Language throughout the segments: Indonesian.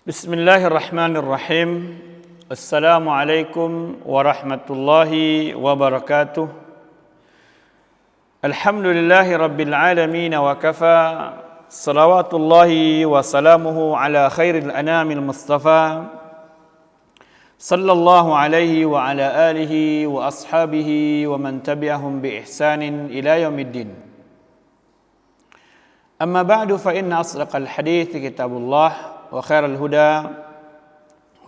Bismillahirrahmanirrahim. Assalamualaikum warahmatullahi wabarakatuh. Alhamdulillahi rabbil alamin wa kafa. Salawatullahi wa salamuhu ala khairil anamil mustafa. Sallallahu alaihi wa ala alihi wa ashabihi wa man tabi'ahum bi ihsanin ila yaumiddin. Amma ba'du fa inna asdaqal hadithi kitabullah wa khairal huda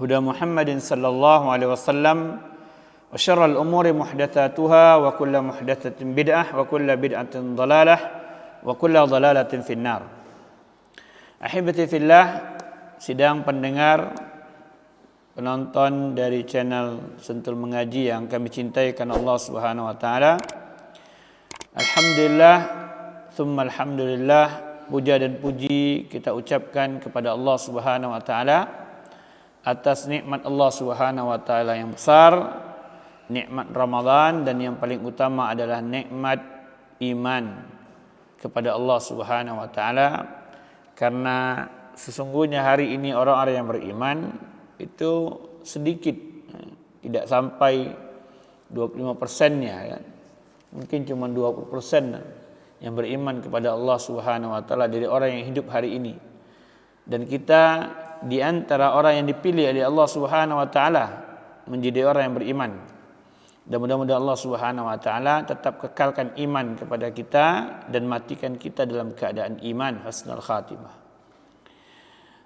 huda Muhammadin sallallahu alaihi wasallam wa syarral umuri muhdatsatuha wa kullu muhdatsatin bid'ah wa kullu bid'atin dhalalah wa kullu dhalalatin finnar. Ahibati fillah, sidang pendengar, penonton dari channel Sentul Mengaji yang kami cintai karena Allah Subhanahu wa taala. Alhamdulillah, tsumma alhamdulillah, puja dan puji kita ucapkan kepada Allah Subhanahu wa taala atas nikmat Allah Subhanahu wa taala yang besar, nikmat Ramadan, dan yang paling utama adalah nikmat iman kepada Allah Subhanahu wa taala. Karena sesungguhnya hari ini orang-orang yang beriman itu sedikit, tidak sampai 25%-nya kan. Mungkin cuma 20% yang beriman kepada Allah Subhanahu wa taala dari orang yang hidup hari ini. Dan kita di antara orang yang dipilih oleh Allah Subhanahu wa taala menjadi orang yang beriman. Dan mudah-mudahan Allah Subhanahu wa taala tetap kekalkan iman kepada kita dan matikan kita dalam keadaan iman husnul khatimah.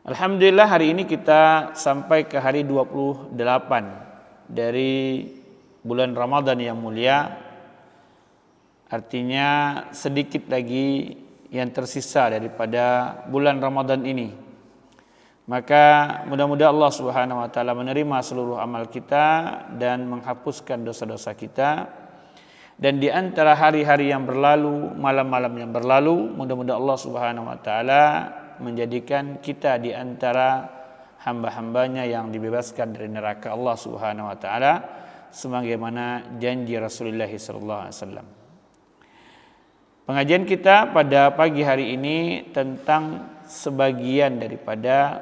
Alhamdulillah, hari ini kita sampai ke hari 28 dari bulan Ramadan yang mulia. Artinya sedikit lagi yang tersisa daripada bulan Ramadan ini. Maka mudah-mudahan Allah Subhanahu wa taala menerima seluruh amal kita dan menghapuskan dosa-dosa kita. Dan di antara hari-hari yang berlalu, malam-malam yang berlalu, mudah-mudahan Allah Subhanahu wa taala menjadikan kita di antara hamba-hambanya yang dibebaskan dari neraka Allah Subhanahu wa taala sebagaimana janji Rasulullah sallallahu alaihi wasallam. Pengajian kita pada pagi hari ini tentang sebagian daripada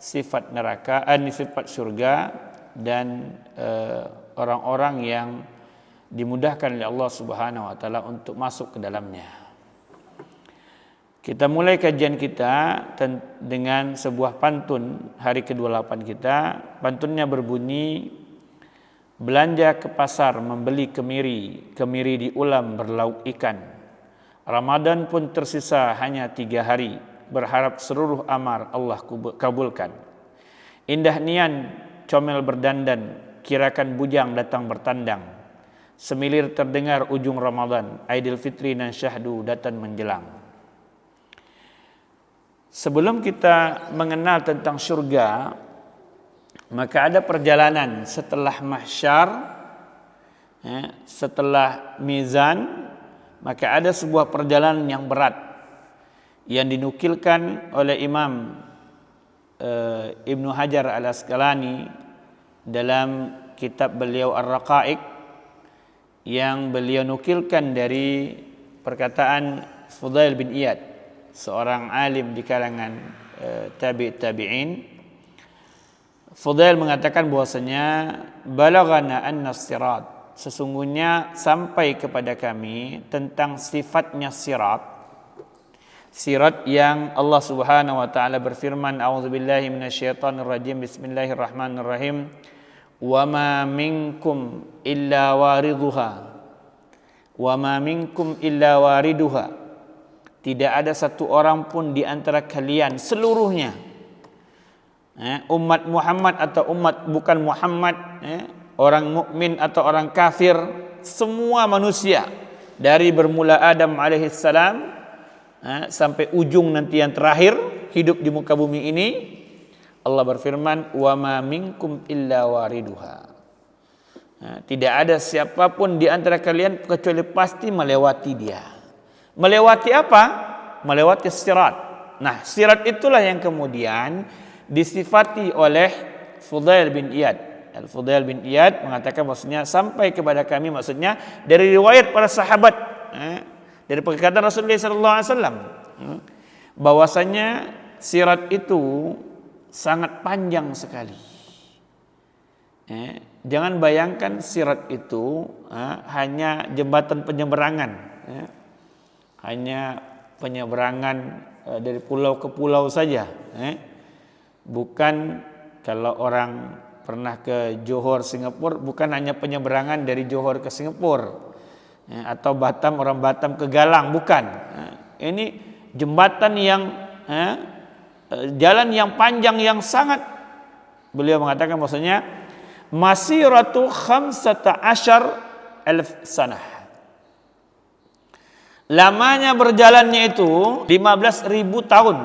sifat neraka, sifat surga dan orang-orang yang dimudahkan oleh Allah Subhanahu wa taala untuk masuk ke dalamnya. Kita mulai kajian kita dengan sebuah pantun hari ke-28 kita. Pantunnya berbunyi, belanja ke pasar membeli kemiri, kemiri diulam berlauk ikan. Ramadan pun tersisa hanya 3 hari, berharap seluruh amal Allah kabulkan. Indah nian comel berdandan, kirakan bujang datang bertandang. Semilir terdengar ujung Ramadan, Aidil Fitri dan Syahdu datang menjelang. Sebelum kita mengenal tentang surga, maka ada perjalanan setelah mahsyar, setelah mizan. Maka ada sebuah perjalanan yang berat yang dinukilkan oleh Imam Ibnu Hajar al-Asqalani dalam kitab beliau Ar-Raqaiq, yang beliau nukilkan dari perkataan Fudail bin Iyad, seorang alim di kalangan tabi'in. Fudail mengatakan bahwasanya balagana anna sirat, sesungguhnya sampai kepada kami tentang sifatnya sirat. Sirat yang Allah Subhanahu wa taala berfirman, a'udzubillahi minasyaitonir rajim, bismillahirrahmanirrahim, wa ma minkum illa waridhuha, wa ma minkum illa wariduha, tidak ada satu orang pun di antara kalian seluruhnya, umat Muhammad atau umat bukan Muhammad, orang mukmin atau orang kafir, semua manusia dari bermula Adam alaihissalam sampai ujung nanti yang terakhir hidup di muka bumi ini, Allah berfirman, wa ma minkum illa wariduha, tidak ada siapapun di antara kalian kecuali pasti melewati dia. Melewati apa? Melewati sirat. Nah, sirat itulah yang kemudian disifati oleh Fudail bin Iyad. Al-Fudail bin Iyad mengatakan maksudnya sampai kepada kami, maksudnya dari riwayat para sahabat, dari perkataan Rasulullah sallallahu alaihi wasallam, bahwasanya sirat itu sangat panjang sekali. Jangan bayangkan sirat itu hanya jembatan penyeberangan, hanya penyeberangan dari pulau ke pulau saja. Bukan, kalau orang pernah ke Johor, Singapura, bukan hanya penyeberangan dari Johor ke Singapura, atau Batam, orang Batam ke Galang, bukan. Ini jembatan yang jalan yang panjang yang sangat, beliau mengatakan maksudnya masiratu 15,000 sanah. Lamanya berjalannya itu 15.000 tahun.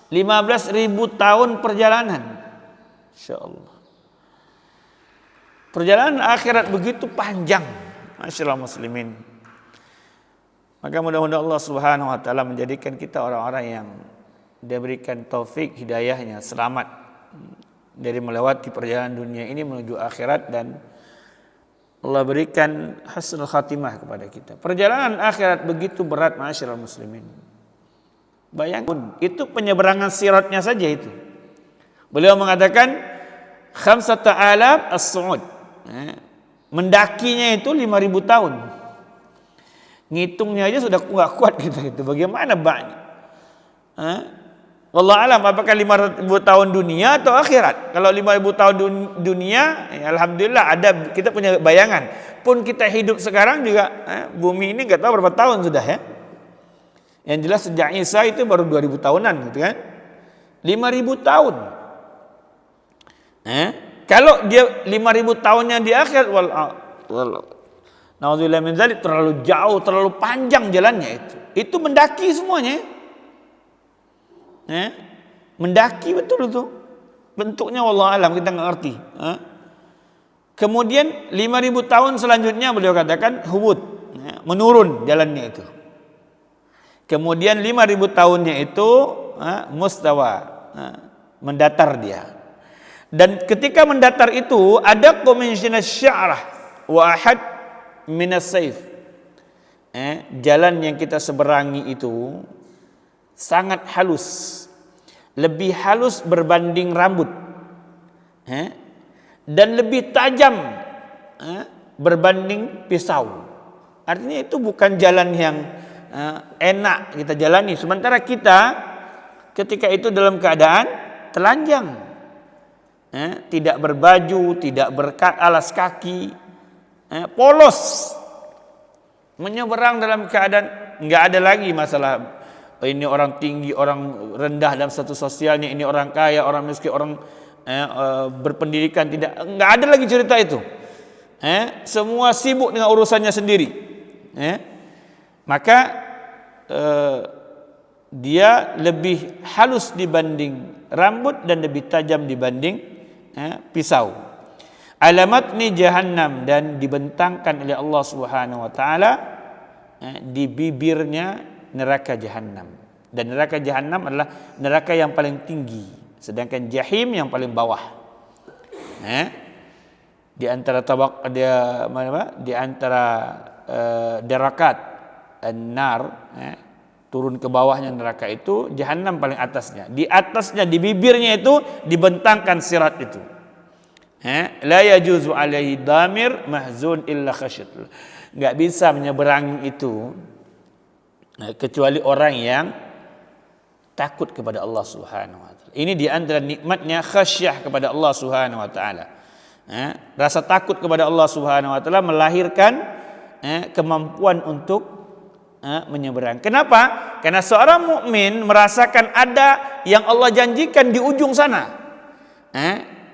15.000 tahun perjalanan. Insyaallah. Perjalanan akhirat begitu panjang. Masyaallah muslimin. Maka mudah-mudahan Allah Subhanahu wa taala menjadikan kita orang-orang yang Dia berikan taufik hidayahnya, selamat dari melewati perjalanan dunia ini menuju akhirat, dan Allah berikan husnul khatimah kepada kita. Perjalanan akhirat begitu berat, masyaallah muslimin. Bayangkan, itu penyeberangan siratnya saja itu. Beliau mengatakan 5,000 as-su'ud. Mendakinya itu 5.000 tahun. Ngitungnya aja sudah enggak kuat kita gitu. Bagaimana banyak? Wallahu alam, apakah 5.000 tahun dunia atau akhirat? Kalau 5.000 tahun dunia, ya alhamdulillah ada, kita punya bayangan. Pun kita hidup sekarang juga, bumi ini enggak tahu berapa tahun sudah ya. Yang jelas sejak Isa itu baru 2.000 tahunan gitu kan. 5.000 tahun. Kalau dia 5.000 tahunnya di akhirat, na'udzubillah min dzalik, terlalu jauh, terlalu panjang jalannya itu. Itu mendaki semuanya. Mendaki betul itu. Bentuknya wallahu alam kita enggak ngerti. Kemudian 5.000 tahun selanjutnya beliau katakan hubud, menurun jalannya itu. Kemudian 5.000 tahunnya itu mustawa, mendatar dia. Dan ketika mendatar itu ada komisioner sya'rah wa ahad minas saif. Jalan yang kita seberangi itu sangat halus, lebih halus berbanding rambut, dan lebih tajam berbanding pisau. Artinya itu bukan jalan yang enak kita jalani. Sementara kita ketika itu dalam keadaan telanjang, tidak berbaju, tidak beralas kaki, polos, menyeberang dalam keadaan nggak ada lagi masalah ini orang tinggi, orang rendah dalam status sosialnya, ini orang kaya, orang miskin, orang berpendidikan, nggak ada lagi cerita itu. Semua sibuk dengan urusannya sendiri. Maka dia lebih halus dibanding rambut dan lebih tajam dibanding pisau. Alamatni jahannam, dan dibentangkan oleh Allah Subhanahu wa taala di bibirnya neraka jahanam. Dan neraka jahanam adalah neraka yang paling tinggi, sedangkan jahim yang paling bawah. Di antara di antara darakat an-nar, turun ke bawahnya neraka itu, jahanam paling atasnya. Di atasnya, di bibirnya itu dibentangkan sirat itu. La yajuzu alaihi damir mahzun illa khasyat. Enggak bisa menyeberangi itu kecuali orang yang takut kepada Allah Subhanahu wa taala. Ini di antara nikmatnya khasyah kepada Allah Subhanahu wa taala. Rasa takut kepada Allah Subhanahu wa taala melahirkan kemampuan untuk menyeberang. Kenapa? Karena seorang mukmin merasakan ada yang Allah janjikan di ujung sana.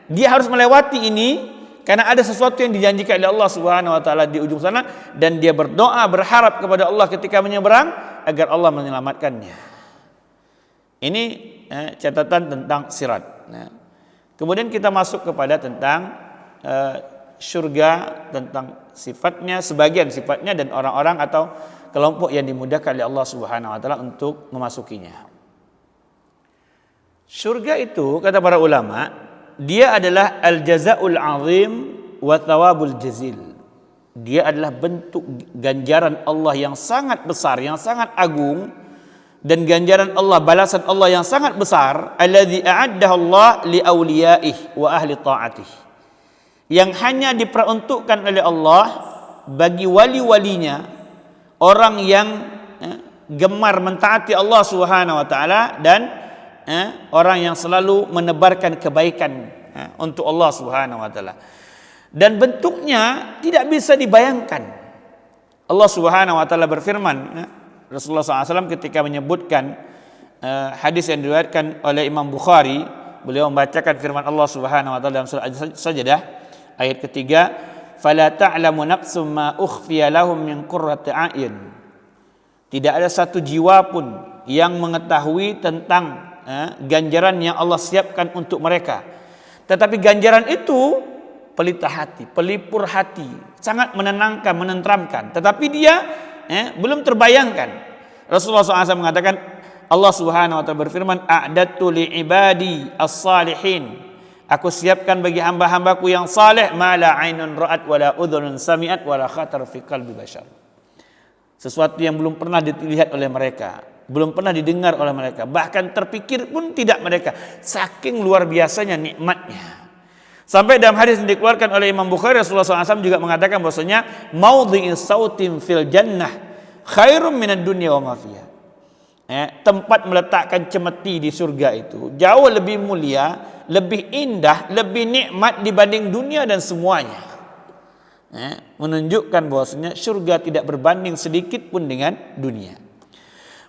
Dia harus melewati ini karena ada sesuatu yang dijanjikan oleh Allah Subhanahu wa taala di ujung sana, dan dia berdoa berharap kepada Allah ketika menyeberang agar Allah menyelamatkannya. Ini catatan tentang sirat. Kemudian kita masuk kepada tentang surga, tentang sifatnya, sebagian sifatnya, dan orang-orang atau kelompok yang dimudahkan oleh Allah Subhanahu wa taala untuk memasukinya. Surga itu kata para ulama, dia adalah al-jazaa'ul 'azim wa thawabul jazil. Dia adalah bentuk ganjaran Allah yang sangat besar, yang sangat agung, dan ganjaran Allah, balasan Allah yang sangat besar, alladzi a'addahu Allah li awliyaih wa ahli ta'atih, yang hanya diperuntukkan oleh Allah bagi wali-walinya, orang yang gemar mentaati Allah Subhanahu wa taala, dan orang yang selalu menebarkan kebaikan untuk Allah Subhanahu wa taala. Dan bentuknya tidak bisa dibayangkan. Allah Subhanahu wa taala berfirman, Rasulullah SAW ketika menyebutkan hadis yang diriwayatkan oleh Imam Bukhari, beliau membacakan firman Allah Subhanahu wa taala dalam surah As-Sajdah ayat ketiga, fala ta'lamu nafsum ma ukhfiya lahum min qurrati a'yun. Tidak ada satu jiwa pun yang mengetahui tentang ganjaran yang Allah siapkan untuk mereka. Tetapi ganjaran itu pelita hati, pelipur hati, sangat menenangkan, menenteramkan. Tetapi dia belum terbayangkan. Rasulullah SAW mengatakan, Allah Subhanahu wa taala berfirman, a'dadtu li ibadi as-salihin, aku siapkan bagi hamba-hambaku yang saleh, ma la ainun ra'at wa la udhunun sami'at wa la khatar fi qalbi bashar. Sesuatu yang belum pernah dilihat oleh mereka, belum pernah didengar oleh mereka, bahkan terpikir pun tidak mereka, saking luar biasanya nikmatnya. Sampai dalam hadis yang dikeluarkan oleh Imam Bukhari, Rasulullah SAW juga mengatakan bahwasanya maudhi'in sautin fil jannah khairum minad dunya wa ma fiha. Tempat meletakkan cemeti di surga itu jauh lebih mulia, lebih indah, lebih nikmat dibanding dunia dan semuanya. Menunjukkan bahwasanya surga tidak berbanding sedikit pun dengan dunia.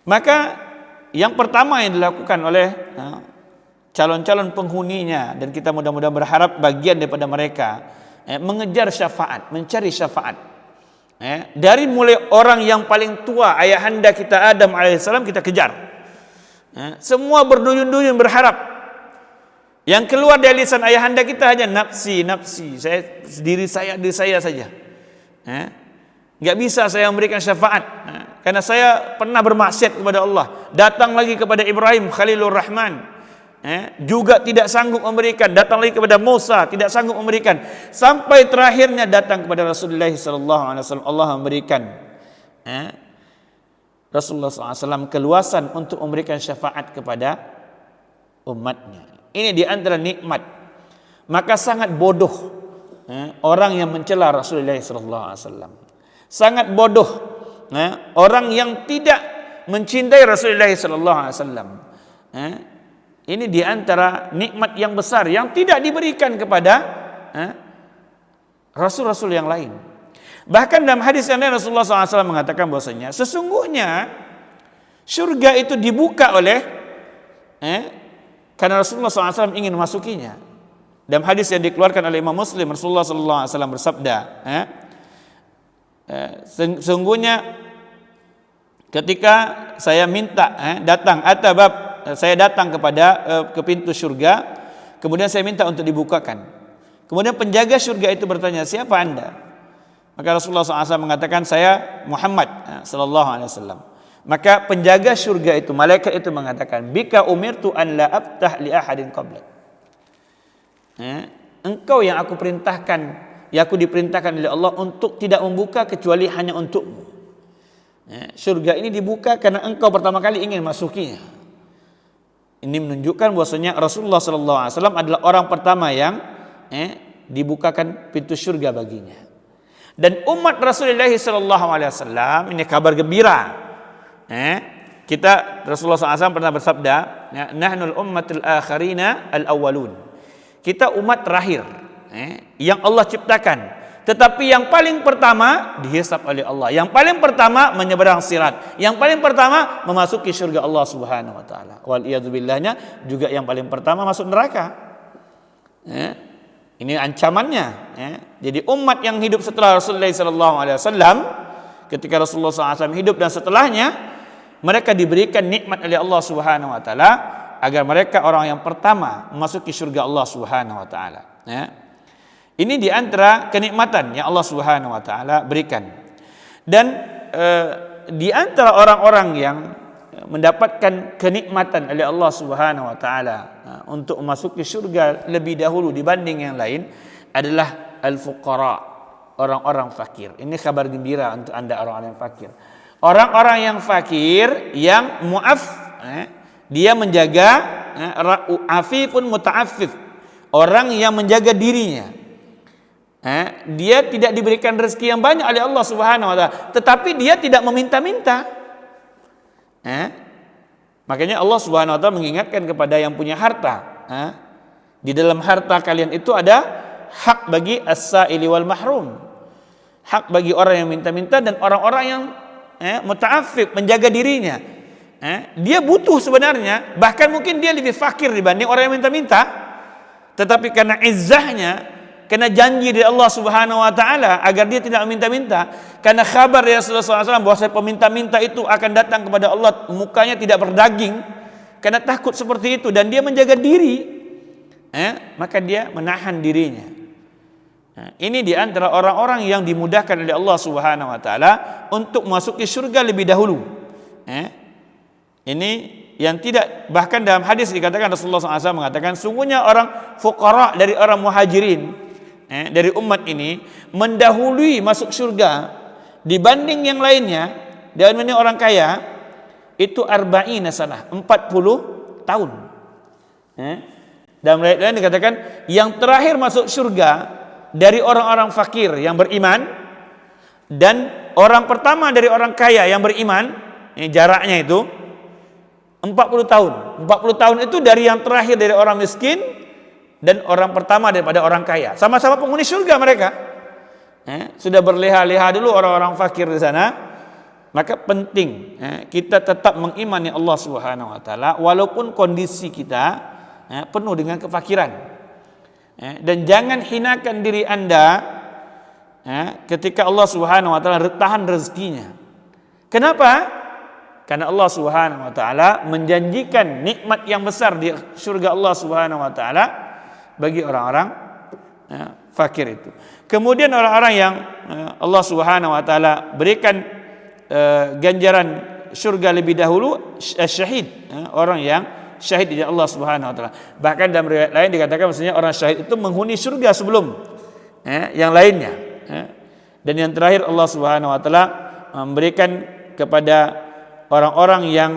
Maka yang pertama yang dilakukan oleh calon-calon penghuninya, dan kita mudah-mudahan berharap bagian daripada mereka, mengejar syafaat, mencari syafaat. Dari mulai orang yang paling tua, ayahanda kita Adam alaihissalam, kita kejar. Semua berduyun-duyun berharap. Yang keluar dari lisan ayahanda kita hanya nafsi, nafsi, diri saya saja. Enggak bisa saya memberikan syafaat, karena saya pernah bermaksiat kepada Allah. Datang lagi kepada Ibrahim Khalilur Rahman, juga tidak sanggup memberikan. Datang lagi kepada Musa, tidak sanggup memberikan. Sampai terakhirnya datang kepada Rasulullah SAW. Allah memberikan Rasulullah SAW keluasan untuk memberikan syafaat kepada umatnya. Ini di antara nikmat. Maka sangat bodoh orang yang mencela Rasulullah SAW. Sangat bodoh orang yang tidak mencintai Rasulullah SAW. Ini di antara nikmat yang besar yang tidak diberikan kepada rasul-rasul yang lain. Bahkan dalam hadis yang lain Rasulullah SAW mengatakan bahwasanya sesungguhnya surga itu dibuka oleh karena Rasulullah SAW ingin memasukinya. Dalam hadis yang dikeluarkan oleh Imam Muslim, Rasulullah SAW bersabda, sesungguhnya ketika saya minta saya datang ke pintu surga, kemudian saya minta untuk dibukakan. Kemudian penjaga surga itu bertanya, siapa anda? Maka Rasulullah SAW mengatakan, saya Muhammad sallallahu alaihi wasallam. Maka penjaga surga itu, malaikat itu mengatakan, bika umirtu an la aftah li ahadin qablak. Engkau yang aku perintahkan, yang aku diperintahkan oleh Allah untuk tidak membuka kecuali hanya untukmu. Surga ini dibuka karena engkau pertama kali ingin masukinya. Ini menunjukkan bahwasanya Rasulullah SAW adalah orang pertama yang dibukakan pintu surga baginya. Dan umat Rasulullah SAW, ini kabar gembira. Rasulullah SAW pernah bersabda, nahnul ummatul akhirina al-awwalun. Kita umat terakhir yang Allah ciptakan. Tetapi yang paling pertama dihisab oleh Allah. Yang paling pertama menyeberang sirat. Yang paling pertama memasuki surga Allah Subhanahu wa taala. Wal iyadu billahnya juga yang paling pertama masuk neraka. Ini ancamannya. Jadi umat yang hidup setelah Rasulullah SAW, ketika Rasulullah SAW hidup dan setelahnya, mereka diberikan nikmat oleh Allah Subhanahu wa taala agar mereka orang yang pertama memasuki surga Allah Subhanahu wa taala. Ini di antara kenikmatan yang Allah Subhanahu wa taala berikan. Dan di antara orang-orang yang mendapatkan kenikmatan oleh Allah Subhanahu wa taala untuk memasuki surga lebih dahulu dibanding yang lain adalah al-fuqara, orang-orang fakir. Ini kabar gembira untuk Anda orang-orang yang fakir. Orang-orang yang fakir, yang mu'af, dia menjaga, afifun muta'affif, orang yang menjaga dirinya. Dia tidak diberikan rezeki yang banyak oleh Allah Subhanahu wa taala, tetapi dia tidak meminta-minta. Makanya Allah Subhanahu wa taala mengingatkan kepada yang punya harta. Di dalam harta kalian itu ada hak bagi as-sa'ili wal mahrum. Hak bagi orang yang minta-minta dan orang-orang yang muta'affif, menjaga dirinya. Dia butuh sebenarnya, bahkan mungkin dia lebih fakir dibanding orang yang minta-minta. Tetapi karena izzahnya, karena janji dari Allah Subhanahu wa taala agar dia tidak meminta-minta, karena kabar dari Rasulullah SAW bahwa peminta-minta itu akan datang kepada Allah, mukanya tidak berdaging, karena takut seperti itu dan dia menjaga diri, maka dia menahan dirinya. Ini di antara orang-orang yang dimudahkan oleh Allah Subhanahu wa taala untuk memasuki surga lebih dahulu. Ini yang tidak, bahkan dalam hadis dikatakan Rasulullah SAW mengatakan sungguhnya orang fuqara dari orang muhajirin, dari umat ini mendahului masuk surga dibanding yang lainnya. Dan ini orang kaya itu arba'ina sanah, 40 tahun. Dalam ayat lain dikatakan yang terakhir masuk surga dari orang-orang fakir yang beriman dan orang pertama dari orang kaya yang beriman, jaraknya itu 40 tahun. 40 tahun itu dari yang terakhir dari orang miskin dan orang pertama daripada orang kaya. Sama-sama penghuni surga mereka. Sudah berleha-leha dulu orang-orang fakir di sana. Maka penting kita tetap mengimani Allah Subhanahu wa taala walaupun kondisi kita penuh dengan kefakiran. Dan jangan hinakan diri Anda ketika Allah Subhanahu wa taala tahan rezekinya. Kenapa? Karena Allah Subhanahu wa taala menjanjikan nikmat yang besar di surga Allah Subhanahu wa taala bagi orang-orang fakir itu. Kemudian orang-orang yang Allah Subhanahu wa taala berikan ganjaran surga lebih dahulu, syahid, orang yang syahid di Allah Subhanahu wa taala. Bahkan dalam riwayat lain dikatakan maksudnya orang syahid itu menghuni surga sebelum yang lainnya. Dan yang terakhir Allah Subhanahu wa taala memberikan kepada orang-orang yang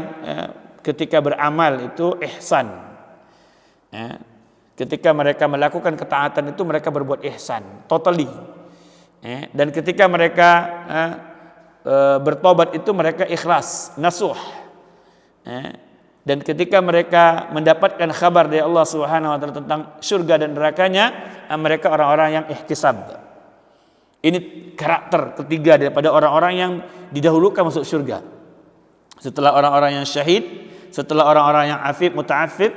ketika beramal itu ihsan. Ketika mereka melakukan ketaatan itu mereka berbuat ihsan totally. Dan ketika mereka bertobat itu mereka ikhlas, nasuh. Dan ketika mereka mendapatkan kabar dari Allah Subhanahu wa taala tentang surga dan nerakanya, mereka orang-orang yang ihtisab. Ini karakter ketiga daripada orang-orang yang didahulukan masuk surga. Setelah orang-orang yang syahid, setelah orang-orang yang afif, muta'affif,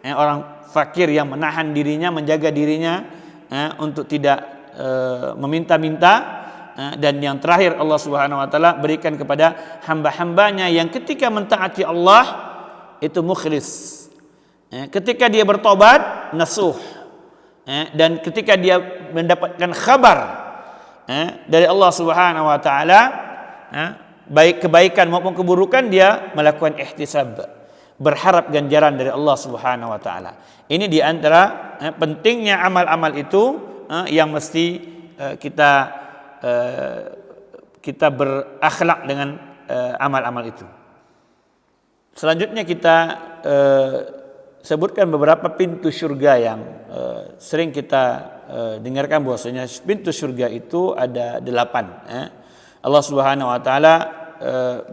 orang fakir yang menahan dirinya, menjaga dirinya untuk tidak meminta-minta, dan yang terakhir Allah Subhanahu wa taala berikan kepada hamba-hambanya yang ketika mentaati Allah itu mukhlis. Ketika dia bertobat nasuh. Dan ketika dia mendapatkan kabar dari Allah Subhanahu wa taala, baik kebaikan maupun keburukan, dia melakukan ihtisab, berharap ganjaran dari Allah Subhanahu wa taala. Ini di antara pentingnya amal-amal itu yang mesti kita berakhlak dengan amal-amal itu. Selanjutnya kita sebutkan beberapa pintu surga yang sering kita dengarkan bahwasanya pintu surga itu ada 8. Allah Subhanahu wa taala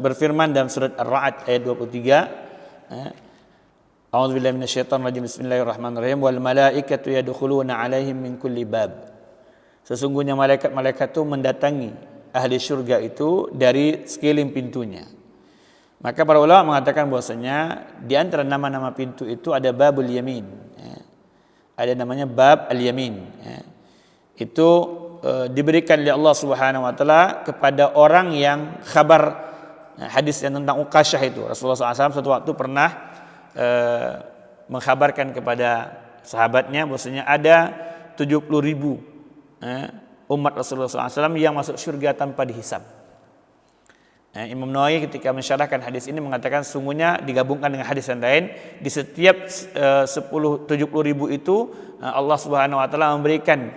berfirman dalam surat Ar-Ra'd ayat 23, A'udzubillahi minasyaitonir rajim, bismillahirrahmanirrahim, wal malaikatu yadkhuluna 'alaihim min kulli bab. Sesungguhnya malaikat-malaikat itu mendatangi ahli surga itu dari sekeliling pintunya. Maka para ulama mengatakan bahwasanya di antara nama-nama pintu itu ada babul yamin. Ada namanya bab al-yamin. Itu diberikan oleh Allah Subhanahu wa taala kepada orang yang kabar hadis yang tentang Uqasyah itu. Rasulullah SAW suatu waktu pernah mengkhabarkan kepada sahabatnya bahwasanya ada 70.000 umat Rasulullah SAW yang masuk surga tanpa dihisab. Imam Nawawi ketika mensyarahkan hadis ini mengatakan sungguhnya digabungkan dengan hadis yang lain, di setiap 70.000 itu Allah Subhanahu wa taala memberikan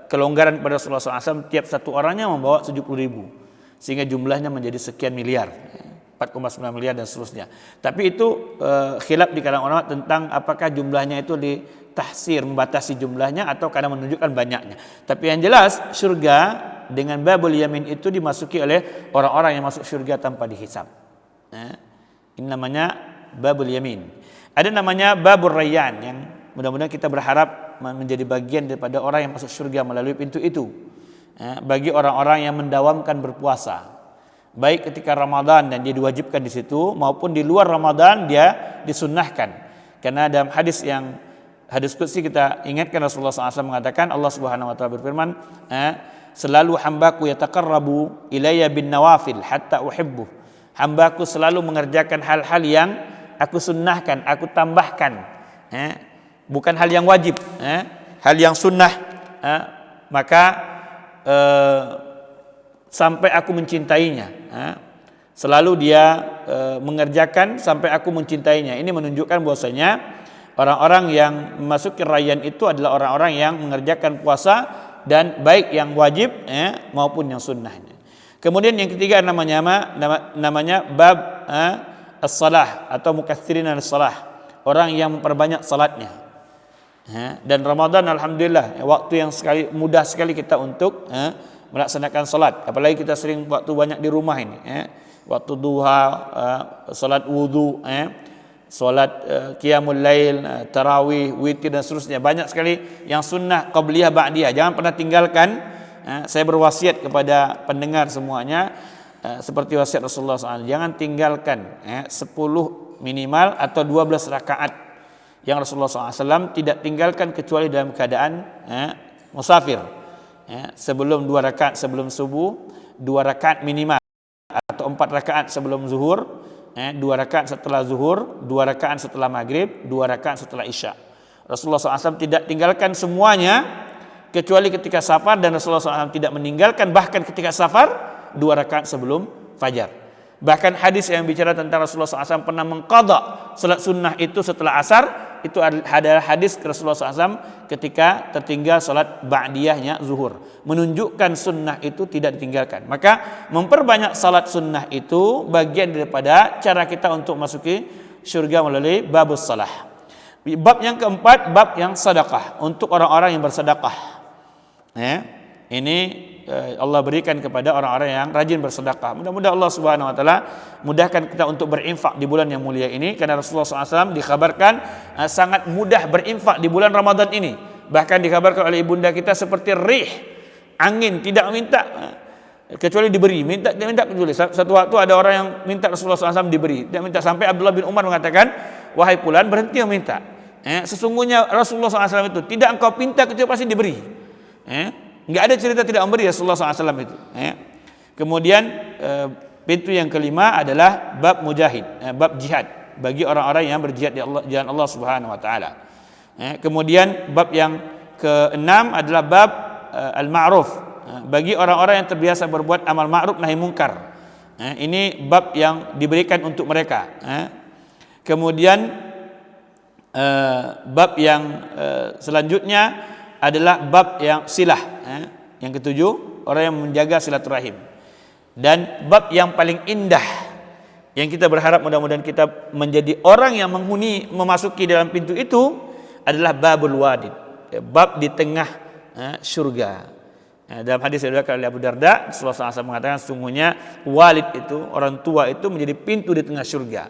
kelonggaran pada Rasulullah SAW, tiap satu orangnya membawa 70.000. sehingga jumlahnya menjadi sekian miliar, 4,9 miliar dan seterusnya. Tapi itu khilaf di kalangan ulama tentang apakah jumlahnya itu ditahsir, membatasi jumlahnya atau karena menunjukkan banyaknya. Tapi yang jelas surga dengan babul yamin itu dimasuki oleh orang-orang yang masuk surga tanpa dihisab. Ini namanya babul yamin. Ada namanya babur rayyan yang mudah-mudahan kita berharap menjadi bagian daripada orang yang masuk surga melalui pintu itu. Bagi orang-orang yang mendawamkan berpuasa, baik ketika Ramadan dan dia diwajibkan di situ maupun di luar Ramadan dia disunnahkan. Karena dalam hadis qudsi kita ingatkan Rasulullah SAW mengatakan, Allah Subhanahu wa taala berfirman, selalu hambaku yataqarrabu ilayya bin nawafil hatta uhibbu. Hambaku selalu mengerjakan hal-hal yang aku sunnahkan, aku tambahkan. Bukan hal yang wajib, hal yang sunnah, maka sampai aku mencintainya. Selalu dia mengerjakan sampai aku mencintainya. Ini menunjukkan bahwasanya orang-orang yang memasuki rayyan itu adalah orang-orang yang mengerjakan puasa dan baik yang wajib maupun yang sunnahnya. Kemudian yang ketiga namanya bab as-salah atau mukatsirin as-salah, orang yang memperbanyak salatnya. Dan Ramadan alhamdulillah waktu yang mudah sekali kita untuk melaksanakan salat, apalagi kita sering waktu banyak di rumah ini, waktu duha, salat wudu, salat qiyamul lail, tarawih, witir dan seterusnya, banyak sekali yang sunnah qabliyah ba'diyah. Jangan pernah tinggalkan. Saya berwasiat kepada pendengar semuanya seperti wasiat Rasulullah SAW, jangan tinggalkan 10 minimal atau 12 rakaat yang Rasulullah SAW tidak tinggalkan kecuali dalam keadaan musafir. Sebelum 2 rakaat sebelum subuh, 2 rakaat minimal atau 4 rakaat sebelum zuhur, 2 rakaat setelah zuhur, 2 rakaat setelah maghrib, 2 rakaat setelah isya. Rasulullah SAW tidak tinggalkan semuanya kecuali ketika safar, dan Rasulullah SAW tidak meninggalkan bahkan ketika safar 2 rakaat sebelum fajar. Bahkan hadis yang bicara tentang Rasulullah SAW pernah mengqadha salat sunnah itu setelah asar, itu adalah hadis Rasulullah SAW ketika tertinggal salat ba'diyahnya zuhur, menunjukkan sunnah itu tidak ditinggalkan. Maka memperbanyak salat sunnah itu bagian daripada cara kita untuk masuki syurga melalui babus salah. Bab yang keempat, bab yang sedekah, untuk orang-orang yang bersedekah. Ini Allah berikan kepada orang-orang yang rajin bersedekah. Mudah-mudahan Allah Subhanahu wa taala mudahkan kita untuk berinfak di bulan yang mulia ini, karena Rasulullah SAW dikabarkan sangat mudah berinfak di bulan Ramadan ini. Bahkan dikabarkan oleh ibunda kita seperti rih, angin, tidak minta kecuali diberi, minta kecuali. Satu waktu ada orang yang minta Rasulullah SAW diberi, tidak minta, sampai Abdullah bin Umar mengatakan, wahai fulan, berhenti meminta. Sesungguhnya Rasulullah SAW itu tidak engkau pinta kecuali pasti diberi. Enggak ada cerita tidak memberi Rasulullah SAW itu. Kemudian pintu yang kelima adalah bab mujahid, bab jihad bagi orang-orang yang berjihad di jalan Allah Subhanahu wa taala. Kemudian bab yang keenam adalah bab al-ma'ruf, bagi orang-orang yang terbiasa berbuat amal ma'ruf nahi mungkar. Ini bab yang diberikan untuk mereka. Kemudian bab yang selanjutnya adalah bab yang silah, yang ketujuh, orang yang menjaga silaturahim. Dan bab yang paling indah yang kita berharap mudah-mudahan kita menjadi orang yang menghuni memasuki dalam pintu itu adalah babul wadid, bab di tengah syurga. Dalam hadis yang diriwayatkan oleh Abu Darda, Rasulullah SAW mengatakan sesungguhnya walid itu, orang tua itu menjadi pintu di tengah syurga.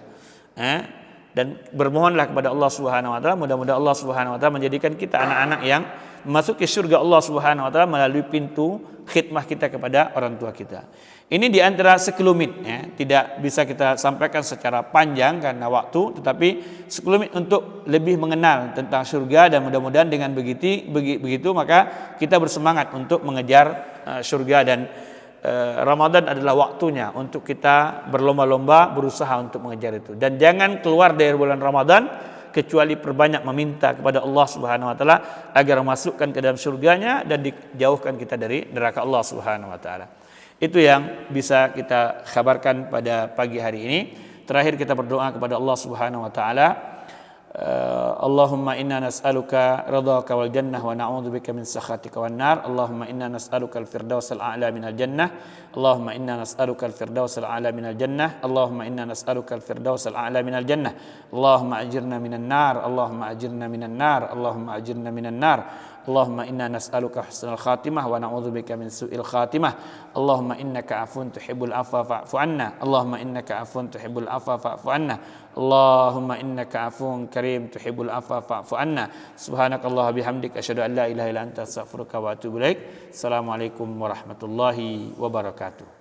Dan bermohonlah kepada Allah Subhanahu wa taala, mudah-mudahan Allah Subhanahu wa taala menjadikan kita anak-anak yang memasuki surga Allah Subhanahu wa taala melalui pintu khidmah kita kepada orang tua kita. Ini di antara sekelumit, tidak bisa kita sampaikan secara panjang karena waktu, tetapi sekelumit untuk lebih mengenal tentang surga, dan mudah-mudahan dengan begitu maka kita bersemangat untuk mengejar surga. Dan Ramadan adalah waktunya untuk kita berlomba-lomba berusaha untuk mengejar itu. Dan jangan keluar dari bulan Ramadan kecuali perbanyak meminta kepada Allah Subhanahu wa taala agar masukkan ke dalam surganya dan dijauhkan kita dari neraka Allah Subhanahu wa taala. Itu yang bisa kita kabarkan pada pagi hari ini. Terakhir kita berdoa kepada Allah Subhanahu wa taala Allahumma inna nas'aluka ridhaka wal jannah wa na'udzubika min sakhatika wan nar. Allahumma inna nas'aluka al-firdausal a'la minal jannah. Allahumma inna nas'aluka al-firdausal a'la minal jannah. Allahumma inna nas'aluka al-firdausal a'la minal jannah. Allahumma ajirna minan nar. Allahumma ajirna minan nar. Allahumma ajirna minan nar. Allahumma inna nas'aluka husnal khatimah wa na'udzubika min su'il khatimah. Allahumma innaka 'afuwun tuhibbul 'afwa fa'fu 'anna. Allahumma innaka 'afuwun tuhibbul 'afwa fa'fu 'anna. Allahumma innaka 'afuwun karim tuhibbul 'afwa fa'fu 'anna. Subhanakallah bihamdik asyhadu an la ilaha illa anta astaghfiruka wa atubu ilaik. Assalamualaikum warahmatullahi wabarakatuh.